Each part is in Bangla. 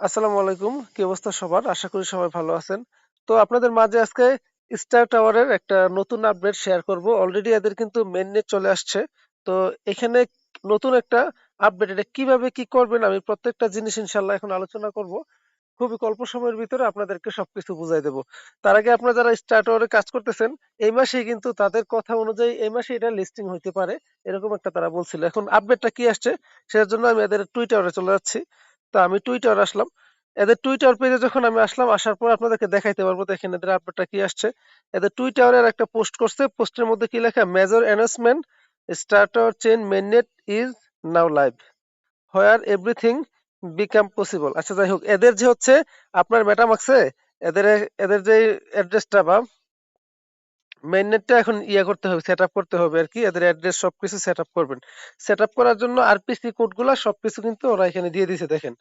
আসসালামু আলাইকুম। কি অবস্থা সবার? আশা করি সবাই ভালো আছেন। তো আপনাদের মাঝে আজকে স্টার টাওয়ারের একটা নতুন আপডেট শেয়ার করব। অলরেডি এদের কিন্তু মেইননেট চলে আসছে। তো এখানে নতুন একটা আপডেট, এটা কিভাবে কি করবেন আমি প্রত্যেকটা জিনিস ইনশাআল্লাহ এখন আলোচনা করব। খুবই অল্প সময়ের ভিতরে আপনাদেরকে সবকিছু বুঝাই দেব। তার আগে আপনারা যারা স্টার টাওয়ারে কাজ করতেছেন, এই মাসেই কিন্তু তাদের কথা অনুযায়ী এই মাসে এটা লিস্টিং হইতে পারে। এরকম একটা তারা বলছিল। এখন আপডেটটা কি আসছে সেটার জন্য আমি এদের টুইটারে চলে যাচ্ছি। তো আমি টুইটারে আসলাম। এদের টুইটার পেজে যখন আমি আসলাম, আসার পর আপনাদেরকে দেখাইতে পারবো। দেখেন এদের আপডেটটা কি আসছে। এদের টুইটারের একটা পোস্ট করছে। পোস্টের মধ্যে কি লেখা? Major announcement, star tower chain mainnet is now live, where everything become possible. আচ্ছা, যাই হোক, এদের যে হচ্ছে আপনার মেটামাক্সে এদের এদের যে অ্যাড্রেসটা বা মেইননেটটা এখন করতে হবে, সেট আপ করতে হবে আর কি। এদের অ্যাড্রেস সবকিছু সেট আপ করবেন। সেট আপ করার জন্য আরপিসি কোডগুলা সবকিছু কিন্তু ওরা এখানে দিয়ে দিছে, দেখেন।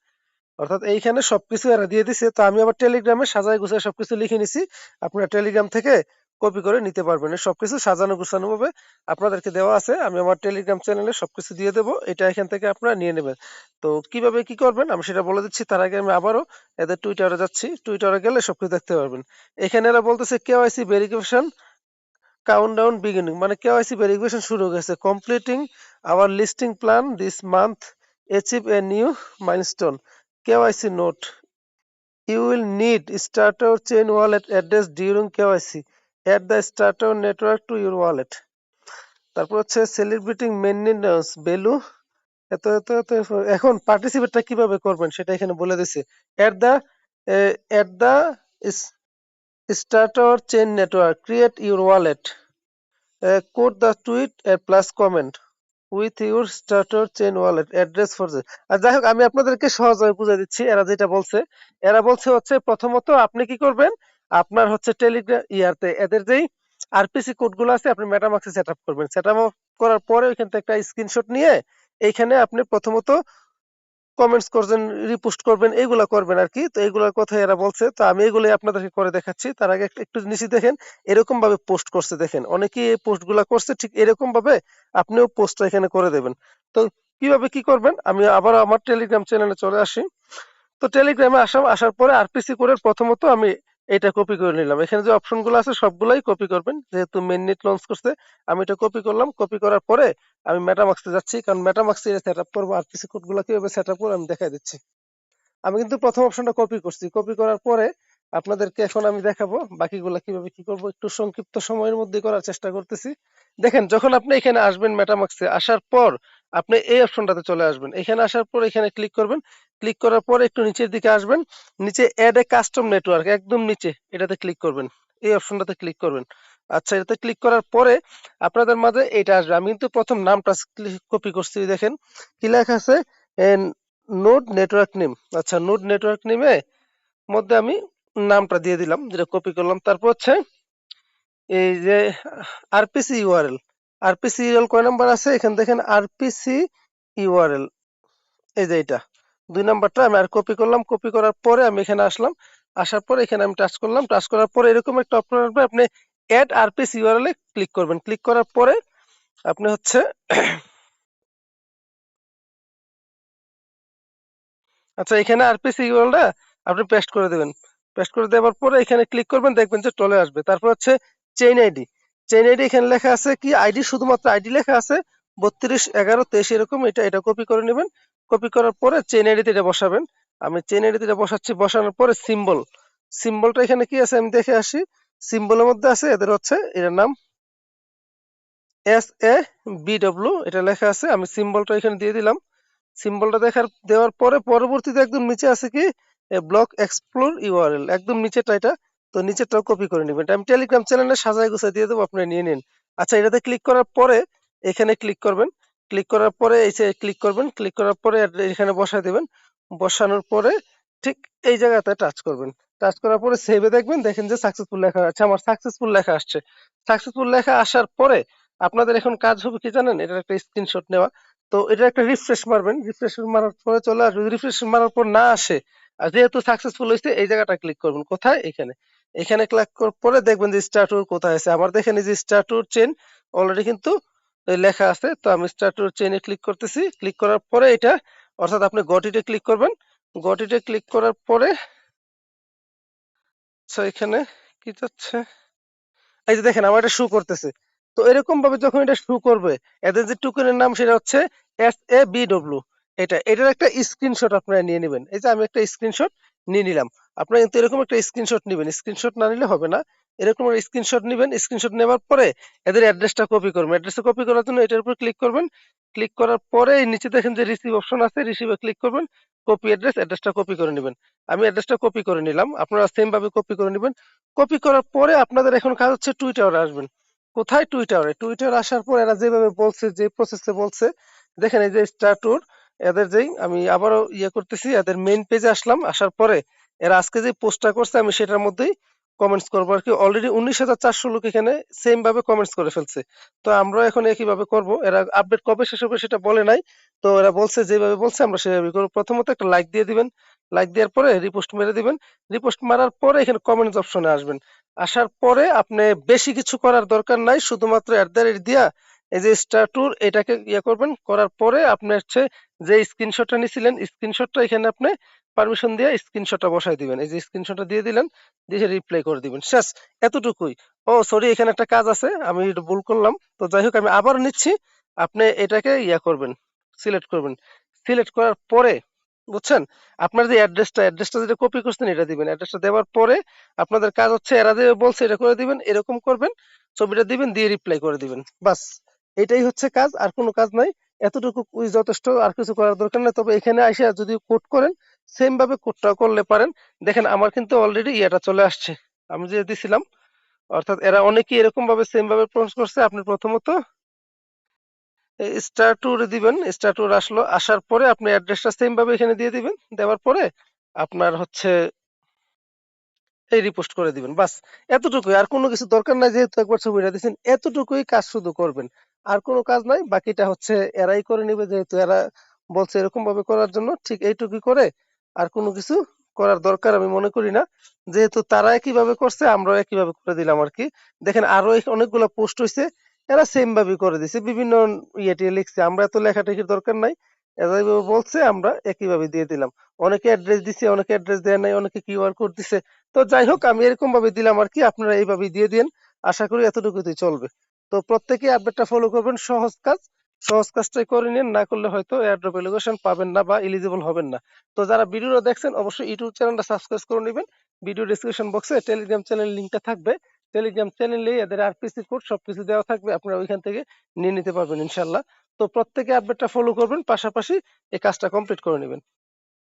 অর্থাৎ এইখানে সবকিছু এরা দিয়ে দিছে। তো আমি আবার টেলিগ্রামে সাজায় গুছায় সবকিছু লিখে নিছি। আপনারা টেলিগ্রাম থেকে কপি করে নিতে পারবেন। এই সবকিছু সাজানো গুছানো ভাবে আপনাদেরকে দেওয়া আছে। আমি আমার টেলিগ্রাম চ্যানেলে সবকিছু দিয়ে দেবো। এটা এখান থেকে আপনারা নিয়ে নেবেন। তো কিভাবে কি করবেন আমি সেটা বলে দিচ্ছি। তার আগে আমি আবারও এদের টুইটারে যাচ্ছি। টুইটারে গেলে সবকিছু দেখতে পারবেন। এখানে এরা বলতেছে কেওয়াইসি ভেরিফিকেশন কাউন্টডাউন বিগিনিং, মানে কেওয়াইসি ভেরিফিকেশন শুরু হয়ে গেছে। Completing our listing plan this month, achieve a new milestone, KYC note, you will need starter chain wallet address during KYC. Add the starter network to your wallet. তারপর হচ্ছে সেলিব্রেটিং মেইনটেনেন্স ভ্যালু এত এত এত। এখন পার্টিসিপেটটা কিভাবে করবেন সেটা এখানে বলে দিছে। At the at the starter chain network, create your wallet, quote the tweet plus comment with your starter chain wallet address for the. আর যাই হোক, আমি আপনাদেরকে সহজভাবে বুঝিয়ে দিচ্ছি। এরা যেটা বলছে, এরা বলছে হচ্ছে প্রথমত আপনি কি করবেন, আপনার হচ্ছে টেলিগ্রাম ইয়াতে এদের যেই আরপিসি কোডগুলো আছে আপনি মেটামাক্সে সেট আপ করবেন। সেট আপ করার পরে ওইখান থেকে একটা স্ক্রিনশট নিয়ে এইখানে আপনি প্রথমত কমেন্টস করবেন, রিপোস্ট করবেন, এইগুলা করবেন আর কি। তো এইগুলোর কথা এরা বলছে। তো আমি এগুলোই আপনাদেরকে করে দেখাচ্ছি। তার আগে একটু নিচে দেখেন এরকম ভাবে পোস্ট করছে। দেখেন অনেকেই এই পোস্ট গুলা করছে, ঠিক এরকম ভাবে আপনিও পোস্ট এখানে করে দেবেন। তো কিভাবে কি করবেন আমি আবার আমার টেলিগ্রাম চ্যানেলে চলে আসি। তো টেলিগ্রামে আসার পরে আরপিসি কোডের প্রথমত আমি এটা কপি করে নিলাম। এখানে যে অপশনগুলো আছে সবগুলাই কপি করবেন, যেহেতু মেইননেট লঞ্চ করছে। আমি এটা কপি করলাম। কপি করার পরে আমি মেটামাক্সে যাচ্ছি, কারণ মেটামাক্সে সেট আপ করবো। আরপিসি কোডগুলো কিভাবে সেট আপ করবো আমি দেখাই দিচ্ছি। আমি কিন্তু প্রথম অপশনটা কপি করছি। কপি করার পরে আপনাদেরকে এখন আমি দেখাবো বাকিগুলা কিভাবে কি করব। একটু সংক্ষিপ্ত সময়ের মধ্যে করার চেষ্টা করতেছি। দেখেন যখন আপনি এখানে আসবেন মেটামাক্সে আসার পর আপনি এই অপশনটাতে চলে আসবেন। এখানে আসার পর এখানে ক্লিক করবেন। ক্লিক করার পরে একটু নিচের দিকে আসবেন। নিচে অ্যাড এ কাস্টম নেটওয়ার্ক, একদম নিচে এটাতে ক্লিক করবেন। এই অপশনটাতে ক্লিক করবেন। আচ্ছা, এটাতে ক্লিক করার পরে আপনাদের মাঝে এটা আসবে। আমি কিন্তু প্রথম নামটা কপি করছি। দেখেন কি লেখা আছে, নোড নেটওয়ার্ক নেম। আচ্ছা, নোড নেটওয়ার্ক নেমে মধ্যে আমি নামটা দিয়ে দিলাম যেটা কপি করলাম। তারপর হচ্ছে এই যে আরপিসি ইউআরএল, আরপিসি ইউআরএল কয় নাম্বার আছে এখানে দেখেন, আরপিসি ইউআরএল, এই যে এটা 2 নাম্বারটা আমি আর কপি করলাম। কপি করার পরে আমি এখানে আসলাম। আসার পরে এখানে আমি টাচ করলাম। টাচ করার পরে এরকম একটা অপশন আসবে, আপনি অ্যাড আরপিসি ইউআরএল এ ক্লিক করবেন। ক্লিক করার পরে আপনি হচ্ছে আচ্ছা, এখানে আরপিসি ইউআরএলটা আপনি পেস্ট করে দেবেন। পেস্ট করে দেওয়ার পরে এখানে ক্লিক করবেন, দেখবেন যে চলে আসবে। তারপর হচ্ছে চেইন আইডি। চেইন আইডি এখানে লেখা আছে কি, আইডি শুধুমাত্র আইডি লেখা আছে 32 11 23 এরকম। এটা কপি করে নেবেন। কপি করার পরে চেইন আইডিতে এটা বসাবেন। আমি চেইন আইডিতে এটা বসাচ্ছি। বসানোর পরে সিম্বল, সিম্বলটা এখানে কি আছে আমি দেখে আসি। সিম্বলের মধ্যে আছে এদের হচ্ছে এটার নাম SABW, এটা লেখা আছে। আমি সিম্বলটা এখানে দিয়ে দিলাম। সিম্বলটা দেওয়ার পরে পরবর্তীতে একদম নিচে আছে কি, ব্লক এক্সপ্লোর ইউআরএল, একদম নিচেটা এটা। তো নিচেরটাও কপি করে নেবেন। এটা আমি টেলিগ্রাম চ্যানেলে সাজায় গুছায় দিয়ে দেবো, আপনারা নিয়ে নিন। আচ্ছা, এটাতে ক্লিক করার পরে এখানে ক্লিক করবেন। ক্লিক করার পরে এই যে ক্লিক করবেন। ক্লিক করার পরে এখানে বসায় দেবেন। বসানোর পরে ঠিক এই জায়গাতে টাচ করবেন। টাচ করার পরে সেভে দেখবেন, দেখেন যে সাকসেসফুল লেখা আছে। আমার সাকসেসফুল লেখা আসছে। সাকসেসফুল লেখা আসার পরে আপনাদের এখন কাজ হবে কি জানেন, এটার একটা স্ক্রিনশট নেওয়া। তো এটা একটা রিফ্রেশ মারবেন। রিফ্রেশ মারার পরে চলে আসবে। যদি রিফ্রেশ মারার পর না আসে, আর যেহেতু সাকসেসফুল হয়েছে, এই জায়গাটা ক্লিক করবেন। কোথায়? এখানে। এখানে ক্লিক করার পরে দেখবেন যে স্টার্টুর কোথায় আছে। আমার দেখেন এই যে স্টার্টুর চেন অলরেডি কিন্তু লেখা আছে। তো আমি স্টার্টুর চেনে ক্লিক করতেছি। ক্লিক করার পরে এটা, অর্থাৎ আপনি গটিতে ক্লিক করবেন। গট ইটে ক্লিক করার পরে এখানে কি যাচ্ছে, এই যে দেখেন আমার এটা শো করতেছে। তো এরকম ভাবে যখন এটা শো করবে, এদের যে টোকেনের নাম সেটা হচ্ছে SABW। এটার একটা স্ক্রিনশট আপনারা নিয়ে নেবেন। এই যে আমি একটা স্ক্রিনশট নিয়ে নিলাম। আপনারা কিন্তু এরকম একটা স্ক্রিনশট নেবেন, স্ক্রিনশট না নিলে হবে না। এরকম একটা স্ক্রিনশট নেবেন, স্ক্রিনশট নেওয়ার পরে এদের অ্যাড্রেসটা কপি করবেন। অ্যাড্রেসটা কপি করার জন্য এটার উপর ক্লিক করবেন। ক্লিক করার পরে এই নিচে দেখেন যে রিসিভ অপশন আছে, রিসিভে ক্লিক করবেন। কপি অ্যাড্রেস, অ্যাড্রেসটা কপি করে নেবেন। আমি অ্যাড্রেসটা কপি করে নিলাম, আপনারা সেম ভাবে কপি করে নেবেন। কপি করার পরে আপনাদের এখন কাজ হচ্ছে টুইটারে আসবেন। কোথায়? টুইটারে। টুইটারে আসার পর এরা যেভাবে বলছে, যে প্রসেসে বলছে, দেখেন এই যে স্ট্যাটুর এদের যেই আমি আবারও করতেছি, এদের মেইন পেজে আসলাম। আসার পরে এরা আজকে যে পোস্টটা করছে আমি সেটার মধ্যেই কমেন্টস করবো আর কি। অলরেডি 19,400 লোক এখানে সেম ভাবে কমেন্টস করে ফেলছে। তো আমরা এখন একইভাবে করব। এরা আপডেট কবে শেষ হবে সেটা বলে নাই। তো এরা বলছে যেভাবে বলছে আমরা সেভাবে করবো। প্রথমত একটা লাইক দিয়ে দিবেন। লাইক দেওয়ার পরে রিপোস্ট মেরে দিবেন। রিপোস্ট মারার পরে এখানে কমেন্টস অপশনে আসবেন। আসার পরে আপনি বেশি কিছু করার দরকার নাই, শুধুমাত্র দিয়া এই যে স্ট্যাটুর এটাকে করবেন। করার পরে আপনি হচ্ছে যে স্ক্রিনশটটা নিছিলেন, স্ক্রিনশটটা এখানে আপনি পারমিশন দিয়ে স্ক্রিনশটটা বসাই দিবেন। এই যে স্ক্রিনশটটা দিয়ে দিলেন, দিয়ে রিপ্লাই করে দিবেন। শেষ, এতটুকুই। ও সরি, এখানে একটা কাজ আছে, আমি এটা ভুল করলাম। তো যাই হোক আমি আবার নিচ্ছি। আপনি এটাকে করবেন, সিলেক্ট করবেন। সিলেক্ট করার পরে বুঝছেন, আপনার যে অ্যাড্রেসটা যেটা কপি করছেন এটা দিবেন। অ্যাড্রেসটা দেওয়ার পরে আপনাদের কাজ হচ্ছে এরা যে বলছে এটা করে দিবেন, এরকম করবেন, ছবিটা দিবেন, দিয়ে রিপ্লাই করে দিবেন। বাস, এটাই হচ্ছে কাজ, আর কোনো কাজ নাই। এতটুকু যথেষ্ট, আর কিছু করার দরকার নেই। তবে এখানে এসে যদি কোড করেন, সেম ভাবে কোডটা করলে পারেন। দেখেন আমার কিন্তু অলরেডি এটা চলে আসছে, আমি যে দিছিলাম। অর্থাৎ এরা অনেকেই এরকম ভাবে সেম ভাবে প্রসেস করছে। আপনি প্রথমত স্টার ট্যুর দিবেন, স্টার ট্যুর আসলো। আসার পরে আপনি অ্যাড্রেসটা সেম ভাবে এখানে দিয়ে দিবেন। দেওয়ার পরে আপনার হচ্ছে এই রিপোস্ট করে দিবেন। বাস, এতটুকুই, আর কোনো কিছু দরকার নাই। যেহেতু একবার ছবিটা দিচ্ছেন, এতটুকুই কাজ শুধু করবেন, আর কোনো কাজ নাই। বাকিটা হচ্ছে এরাই করে নিবে, যেহেতু এরা বলছে এরকম ভাবে করার জন্য। ঠিক এইটুকুই করে, আর কোনো কিছু করার দরকার আমি মনে করি না। যেহেতু তারা একইভাবে করছে, আমরাও একইভাবে করে দিলাম আর কি। দেখেন আরো অনেকগুলো পোস্ট হয়েছে, এরা সেম ভাবে করে দিছে, বিভিন্ন ইয়েটি লিখছে। আমরা তো লেখাটেখির দরকার নাই, এরা যেভাবে বলছে আমরা একইভাবে দিয়ে দিলাম। অনেকে অ্যাড্রেস দিছে, অনেকে অ্যাড্রেস দেয় নাই, অনেকে কিউআর কোড দিছে। তো যাই হোক আমি এরকম ভাবে দিলাম আর কি, আপনারা এইভাবে দিয়ে দিন। আশা করি এতটুকুতেই চলবে। তো প্রত্যেকে আপডেটটা ফলো করবেন, সহজ কাজ। সহজ কাজটাই করে নিন, না করলে হয়তো এয়ারড্রপ এলোকেশন পাবেন না বা এলিজিবল হবেন না। তো যারা ভিডিওটা দেখছেন অবশ্যই ইউটিউব চ্যানেলটা সাবস্ক্রাইব করে নেবেন। ভিডিও ডেসক্রিপশন বক্সে টেলিগ্রাম চ্যানেল লিংকটা থাকবে। টেলিগ্রাম চ্যানেলে এদের আরপিসি কোড সবকিছু দেওয়া থাকবে, আপনারা ওইখান থেকে নিয়ে নিতে পারবেন ইনশাল্লাহ। তো প্রত্যেকে আপডেটটা ফলো করবেন, পাশাপাশি এই কাজটা কমপ্লিট করে নেবেন।